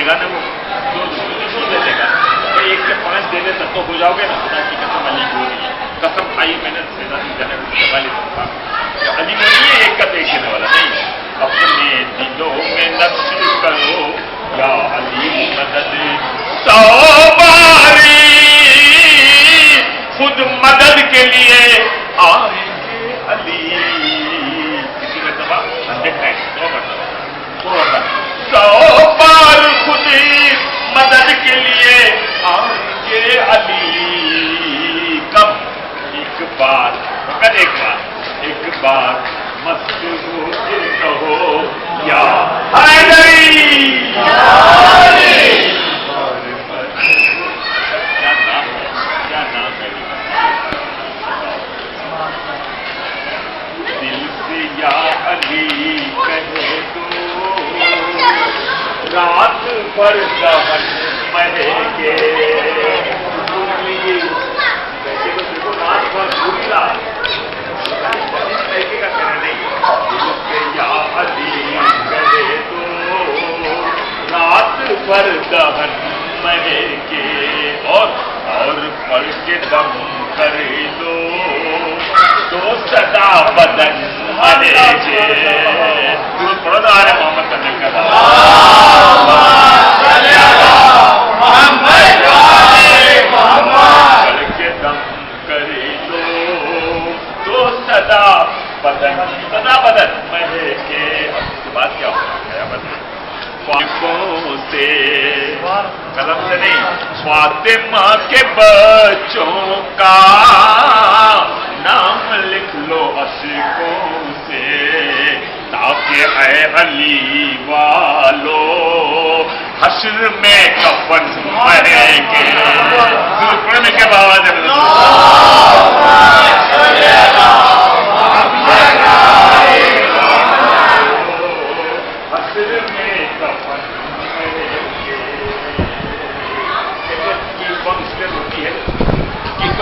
گا نا وہ تو دے دے گا. ایک کے 5 دے دے تب تو ہو جاؤ گے نا. خدا کی قسم علی کو نہیں ہے. قسم کھائی میں نے والے تھا. علی کو نہیں ہے ایک کا ایک دینے والا نہیں. اپنے دلوں میں نقش کرو یا علی مدد 100 باری خود مدد کے لیے آئیں گے علی. کسی میں سبا 100 بار خود مدد کے لیے آئیں گے علی. کب؟ ایک بار فقط ایک بار مست ہو کے کہو یا حیدری. کیا نام ہے دل سے یا علی کہے تو رات بھر دہن مہکے. رات بھر بھولا کا کہنا نہیں. دل سے یا علی کہے تو رات بھر دہن مہکے. اور پڑھ کے دم کر دو تو سدا بدن مہکے. پڑھو نا آرے محمد کا دل کا پڑھ کے دم کر دو تو سدا بدن مہکے. اب اس کے بعد کیا ہوگا؟ بدن سے قلم سے نہیں فاطمہ کے بچوں کا نام لکھ لو عشقوں سے تاکہ اے علی والو حشر میں کفن مہکے. پڑھنے کے بعد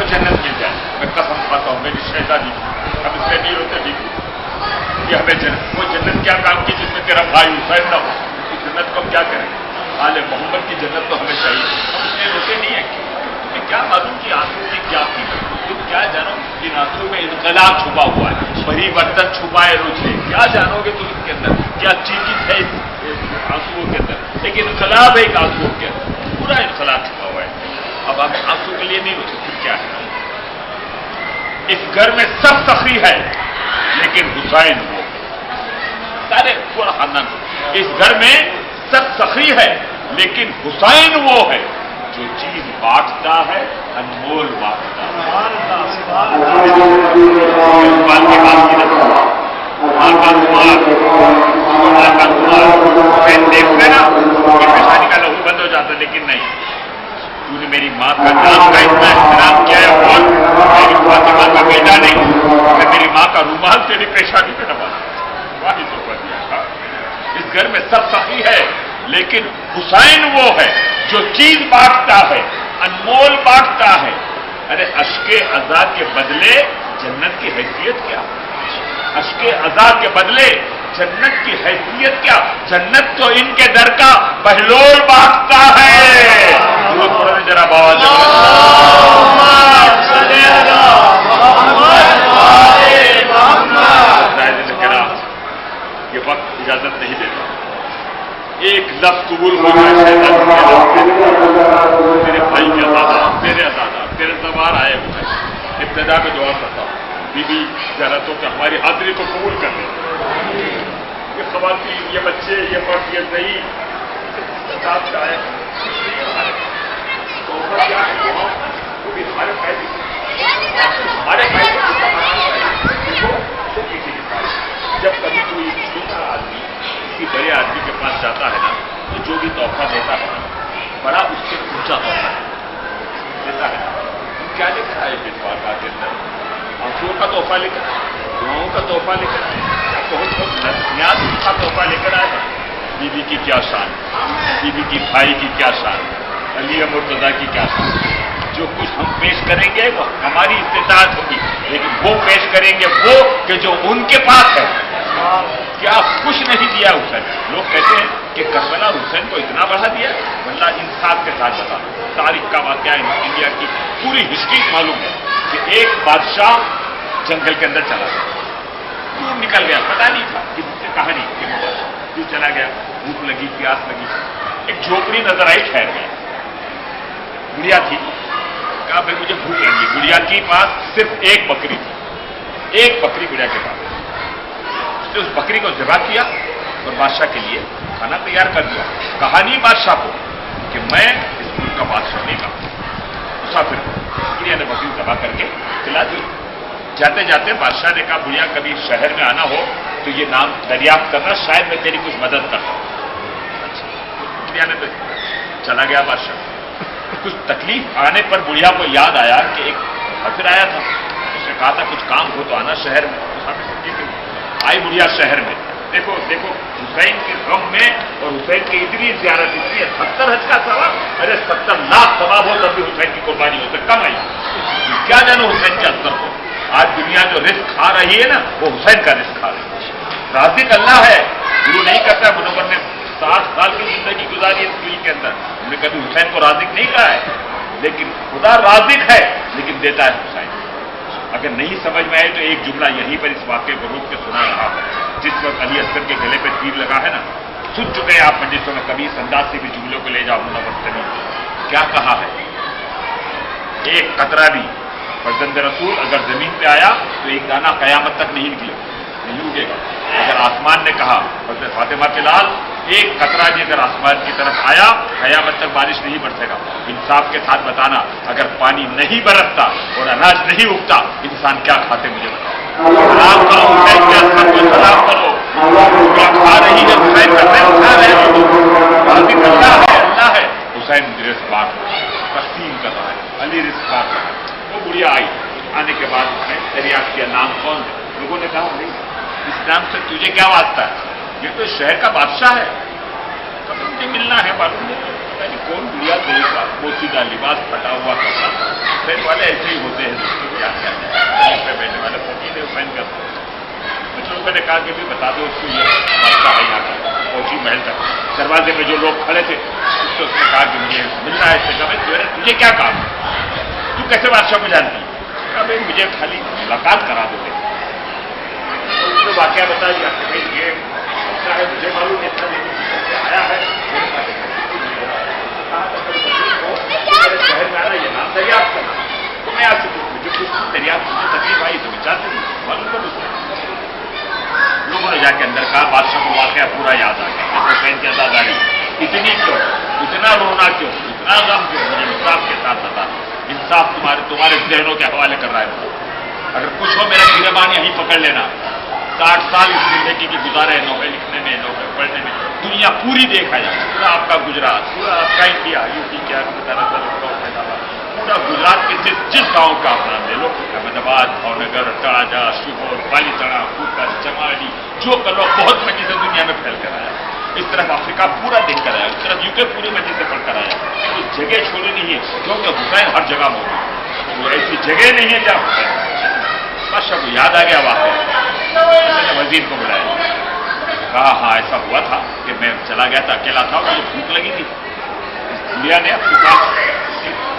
جنت مل جائے. میں قسم کھاتا ہوں میری شہزادی اب اس سے نہیں ہوتے بھی کہ ہمیں جنت. وہ جنت کیا کام کی جس میں تیرا بھائی حسین نہ ہو. اس جنت کو ہم کیا کریں؟ آل محمد کی جنت تو ہمیں چاہیے. ہم اس لیے روتے نہیں ہیں. تمہیں کیا معلوم کہ آنسو کی کیا قیمت. تم کیا جانو ان آنسو میں انقلاب چھپا ہوا ہے. پریورتن چھپائے روچے. کیا جانو گے تم اس کے اندر کیا چیز ہے آنسو کے اندر. ایک انقلاب ہے ایک آنسو کے اندر. پورا انقلاب چھپا ہوا ہے. اب آپ آنسو کے لیے نہیں روتے. پھر کیا ہے؟ اس گھر میں سب سخی ہے لیکن حسین وہ سارے پورا خاندان. اس گھر میں سب سخی ہے لیکن حسین وہ ہے جو چیز بانٹتا ہے انمول بانٹتا ہے. دیکھتے نا پیشانی کا لہو بند ہو جاتا لیکن نہیں. تو نے میری ماں کا نام کا اتنا احترام کیا ہے اور میری فاطمہ کا بیٹا نہیں. میں میری ماں کا رومال تیری پیشانی پہ ڈبا واحد تو کر دیا تھا. اس گھر میں سب سخی ہے لیکن حسین وہ ہے جو چیز بانٹتا ہے انمول بانٹتا ہے. ارے اشک عزا کے بدلے جنت کی حیثیت کیا؟ اشک عزا کے بدلے جنت کی حیثیت کیا؟ جنت تو ان کے در کا بہلول بانٹتا ہے. ذرا باواز یہ وقت اجازت نہیں دیتا. ایک لفظ قبول ہو جائے میرے بھائی کے آزادہ تیرے زبان آئے ہوئے. ابتدا میں دعا کرتا ہوں بی بی ذرا تو کہ ہماری حاضری کو قبول کر دیں. یہ خواتین یہ بچے یہ مرد یہ صحیح کا آئے وہ بھی ہمارے ہمارے جب کبھی کوئی دوسرا آدمی کسی بڑے آدمی کے پاس جاتا ہے نا تو جو بھی تحفہ دیتا ہے نا بڑا اس سے اونچا تحفہ دیتا ہے. کیا لے کر آئے بار کے اندر آنسوؤں کا تحفہ لے کر دعاؤں کا تحفہ لے کر بہت نیاز کا تحفہ لے کر آئے. بی بی کی کیا شان, بی بی کی بھائی کی کیا شان, علی مرتضیٰ کی کیا شان. جو کچھ ہم پیش کریں گے وہ ہماری استطاعت ہوگی لیکن وہ پیش کریں گے وہ کہ جو ان کے پاس ہے. کیا کچھ نہیں دیا اسے. لوگ کہتے ہیں کہ کربلا حسین کو اتنا بڑھا دیا، ورنہ انصاف کے ساتھ بتا، تاریخ کا واقعہ انڈیا کی پوری ہسٹری معلوم ہے کہ ایک بادشاہ جنگل کے اندر چلا گیا، دور نکل گیا، پتا نہیں تھا کہانی کہ دور چلا گیا، بھوک لگی، پیاس لگی، ایک جھوپڑی نظر آئی، ٹھہر گیا، گڑیا تھی، کہا بھائی مجھے بھوک لگی، گڑیا کے پاس صرف ایک بکری تھی، ایک بکری گڑیا کے پاس، اس نے اس بکری کو ذبح کیا اور بادشاہ کے لیے کھانا تیار کر دیا، کہا نہیں بادشاہ کو کہ میں اس ملک کا بادشاہ نہیں کا مسافر ہوں، گڑیا نے بکری ذبح کر کے کھلا دی، جاتے جاتے بادشاہ نے کہا بڑھیا کبھی شہر میں آنا ہو تو یہ نام دریافت کرنا، شاید میں تیری کچھ مدد کر سکوں۔ بڑھیا نے تو چلا گیا بادشاہ، کچھ تکلیف آنے پر بڑھیا کو یاد آیا کہ ایک حضر آیا تھا، اس نے کہا تھا کچھ کام ہو تو آنا شہر میں، آئی بڑھیا شہر میں، دیکھو دیکھو حسین کے غم میں اور حسین کی اتنی زیارت، اتنی 70 حج کا ثواب، ارے 70 لاکھ ثواب ہو تب بھی حسین کی قربانی ہو تو کم آئی، کیا جانو حسین کے اثر کو۔ آج دنیا جو رزق کھا رہی ہے نا وہ حسین کا رزق کھا رہی ہے، رازق اللہ ہے، گرو نہیں کرتا، منور نے 60 سال کی زندگی گزاری اس دل کے اندر، ہم نے کبھی حسین کو رازق نہیں کہا ہے، لیکن خدا رازق ہے لیکن دیتا ہے حسین۔ اگر نہیں سمجھ میں آئے تو ایک جملہ یہیں پر اس واقعے کو روک کے سنا رہا ہوں، جس وقت علی اصغر کے گلے پہ تیر لگا ہے نا، سن چکے ہیں آپ مجلسوں میں، کبھی اس انداز سے بھی جملوں کو لے جاؤ منور سے، کیا کہا ہے، ایک قطرہ بھی فرزند رسول اگر زمین پہ آیا تو ایک دانہ قیامت تک نہیں نکلے گا، نہیں اگے گا۔ اگر آسمان نے کہا حضرت فاطمہ کے لال ایک قطرہ بھی اگر آسمان کی طرف آیا قیامت تک بارش نہیں برسے گا، انصاف کے ساتھ بتانا اگر پانی نہیں برستا اور اناج نہیں اگتا انسان کیا کھاتے مجھے بتاؤ، سلام کرو حسین کے اثر کو، سلام کرو، کیا کھا رہی ہے حسین کا رزق کھا رہے ہو، رازق اللہ ہے، اللہ ہے، حسین رزق بانٹ تقسیم کر رہا ہے، علی رزق بانٹ رہا ہے۔ وہ بڑھیا آئی، آنے کے بعد اس نے دریافت کیا نام کون ہے، لوگوں نے کہا نہیں اس نام سے تجھے کیا واسطہ ہے، یہ تو شہر کا بادشاہ ہے، کبھی مجھے ملنا ہے، معلوم نہیں کون بڑھیا دے گا، بوسیدہ لباس، پھٹا ہوا کپڑا، حسین والے ایسے ہی ہوتے ہیں، کیا پہ بیٹھنے والے فقیر حسین کا، کچھ لوگوں نے کہا کہ بھی بتا دو اس کو یہ بادشاہ ہے یہاں کا، فوجی محل تک دروازے میں جو لوگ کھڑے تھے اس سے اس نے کہا کہ مجھے ملنا ہے، اس نے کہا تجھے کیا کام ہے، تو کیسے بادشاہ کو جانتی ہے، کہا بھائی مجھے خالی ملاقات کرا دو، اس نے واقعہ بتا دیا کہ بھائی یہ ہے مجھے معلوم ہے آیا ہے شہر میں آنا یہ نام دریافت کرنا، تو میں آپ سے مجھے کچھ دریافت کی تکلیف آئی تو میں چاہتی ہوں معلوم کر اس لوگوں نے جا کے اندر کہا، بادشاہ کو واقعہ پورا یاد آ گیا، حسین کی عزاداری اتنی کیوں، اتنا رونا کیوں، اتنا غم کیوں، مجھے انصاف کے ساتھ بتا، انصاف تمہارے ذہنوں کے حوالے کر رہا ہے، اگر کچھ ہو میرا گربان یہیں پکڑ لینا، 60 سال اس زندگی کی گزارے نوبل لکھنے میں، نوبل پڑھنے میں، دنیا پوری دیکھا جائے، پورا آپ کا گجرات، پورا آپ کا انڈیا، یوپی کیا پورا گجرات کے جس گاؤں کا آپ نام لے لو، احمد آباد، بھاؤنگر، تڑاجا، شیہور، پالی تڑا، کوکر، چمالی، جو کرو بہت مجھے سے دنیا میں پھیل کر آیا، اس طرف افریقہ پورا دیکھ کر آیا، اس طرف یوکے پوری مجھے سے پڑھ کر آیا، کوئی جگہ چھوڑی نہیں ہے کیونکہ حسین ہر جگہ موجود، وہ ایسی جگہ نہیں ہے جہاں حسین، بادشاہ کو یاد آ گیا واقعہ، وزیر کو بلایا، کہا ہاں ایسا ہوا تھا کہ میں چلا گیا تھا، اکیلا تھا، مجھے بھوک لگی تھی، انڈیا نے اپنے پاس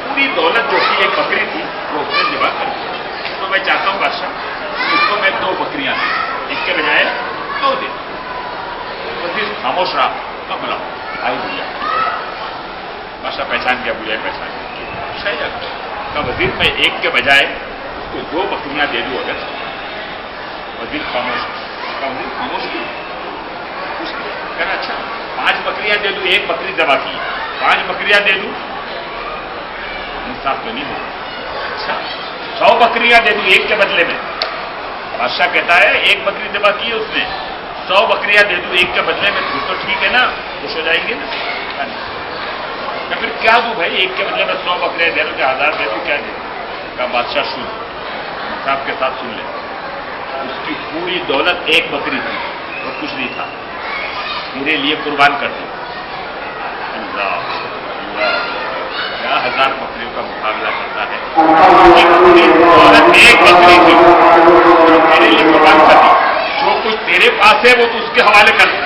پوری دولت جو تھی ایک بکری تھی وہ اس نے ذبح کر دی، تو میں چاہتا ہوں بادشاہ اس کو میں 2 بکریاں دیں، ایک کے بجائے 2 دیں، وزیر خاموش رہا، کب بلا آئی بھیا، بادشاہ پہچان گیا، بھیا پہچان گیا، شاید کا وزیر میں ایک کے بجائے اس کو 2 بکریاں دے دوں، اگر وزیر خاموش، کا وزیر خاموش کی کہنا اچھا 5 بکریاں دے دوں، 1 بکری ذبح کی، 5 بکریاں دے دوں، انصاف تو نہیں ہوگا، اچھا 100 بکریاں دے دوں 1 کے بدلے میں، بادشاہ کہتا ہے 1 بکری ذبح کی اس نے، 100 بکریاں دے دوں 1 کے بدلے میں، تو ٹھیک ہے نا، خوش ہو جائیں گے نا، یا پھر کیا دوں بھائی 1 کے بدلے میں 100 بکریاں دے دوں کہ 1000 دے دوں، کیا دے دوں، کہا بادشاہ سن، انصاف کے ساتھ سن لے، اس کی پوری دولت 1 بکری تھی اور کچھ نہیں تھا، میرے لیے قربان کر دی، اللہ کیا 1000 بکریوں کا مقابلہ کرتا ہے، پوری دولت 1 بکری تھی اور میرے لیے قربان کر دی، جو کچھ تیرے پاس ہے وہ تو اس کے حوالے کر دے،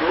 2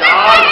4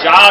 4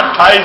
28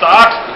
60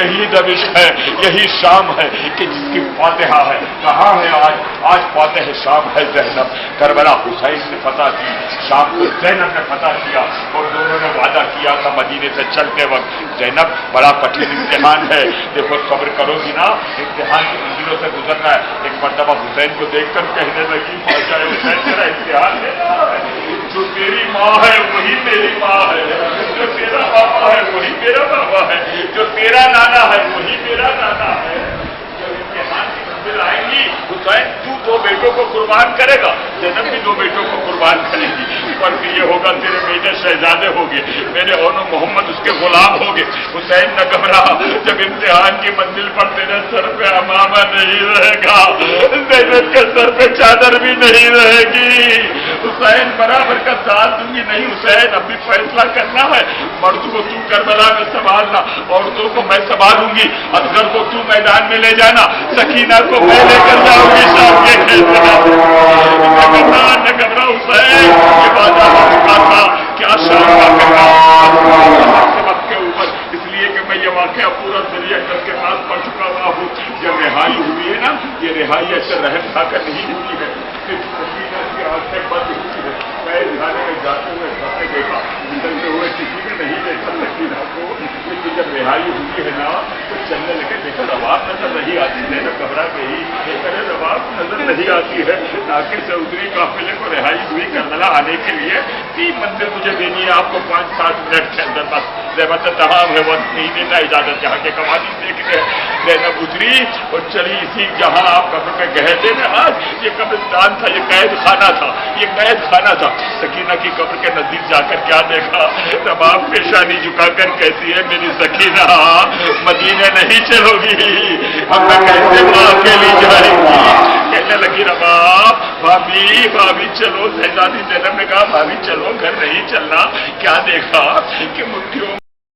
یہی دمشق ہے، یہی شام ہے کہ جس کی فاتحہ ہے. کہاں ہے آج فاتح شام ہے زینب. کربلا حسین نے فتح کی، شام کو زینب نے فتح کیا، اور دونوں نے وعدہ کیا تھا مدینے سے چلتے وقت زینب بڑا کٹھن امتحان ہے، دیکھو صبر کرو گی نا امتحان کی منزلوں سے گزرنا ہے. ایک مرتبہ حسین کو دیکھ کر کہنے لگی بادشاہ حسین تیرا امتحان ہے، جو تیری ماں ہے وہی میری ماں ہے، جو تیرا پاپا ہے وہی میرا پاپا ہے، جو تیرا نانا ہے وہی میرا نانا ہے. جب امتحان کی منزل آئیں گی حسین تو 2 بیٹوں کو قربان کرے گا، زینب بھی 2 بیٹوں کو قربان کرے گی. فرق یہ ہوگا تیرے بیٹے شہزادے ہوں گے، میرے اونو محمد اس کے غلام ہوں گے. حسین نہ گھبرا، جب امتحان کی منزل پر تیرے سر پہ امامہ نہیں رہے گا، زینب کے سر پہ چادر بھی نہیں رہے گی. حسین برابر کا ساتھ دوں گی. نہیں حسین اب بھی فیصلہ کرنا ہے، مرد کو تو کربلا میں سنبھالنا، عورتوں کو میں سنبھالوں گی، اصغر کو تو میدان میں لے جانا، سکینہ کو میں لے کر جاؤں گی شام کے کھیت میں. نہ گھبرا حسین، یہ وعدہ ہو چکا تھا کیا شام کا کرنا وقت کے اوپر، اس لیے کہ میں یہ واقعہ پورا ذریعہ کر کے پاس پڑھ چکا ہوا ہوں. جب رہائی ہوئی ہے نا، یہ رہائی ایسے رحم کھا کر نہیں ہوئی ہے، صرف سکینہ کی آنکھیں بند ہوئی ہے. میں گھانے میں جاتے ہوئے گھر میں دیکھا، نکلتے ہوئے کسی نے نہیں دیکھا سکینہ کو، لیکن جب رہائی ہوئی ہے نا تو چلنے لگے. دیکھا رواب نظر نہیں آتی، زینب گھبرا گئی، میرے رواب نظر نہیں آتی ہے. ناکر سے اتری قافلے کو رہائی ہوئی کربلا آنے کے لیے 3 منزل مجھے دینی ہے آپ کو 5-7 منٹ کے اندر. بس زحمت تمام ہے، وقت نہیں دیتا اجازت. جہاں کے قوانین دیکھتے ہیں. زینب اتری اور چلی اسی جہاں آپ قبر پہ گئے تھے نا، آج یہ قبرستان تھا، یہ قید خانہ تھا، یہ قید خانہ تھا. سکینہ کی قبر کے نزدیک جا کر کیا دیکھا، رباب پیشانی جھکا کر کہتی ہے میری سکینہ مدینے نہیں چلو گی، ہم میں کیسے ماں اکیلی جائے گی. کہنے لگی رباب بھابھی چلو. شہزادی زینب نے کہا بھابھی چلو، گھر نہیں چلنا. کیا دیکھا کہ مٹھیوں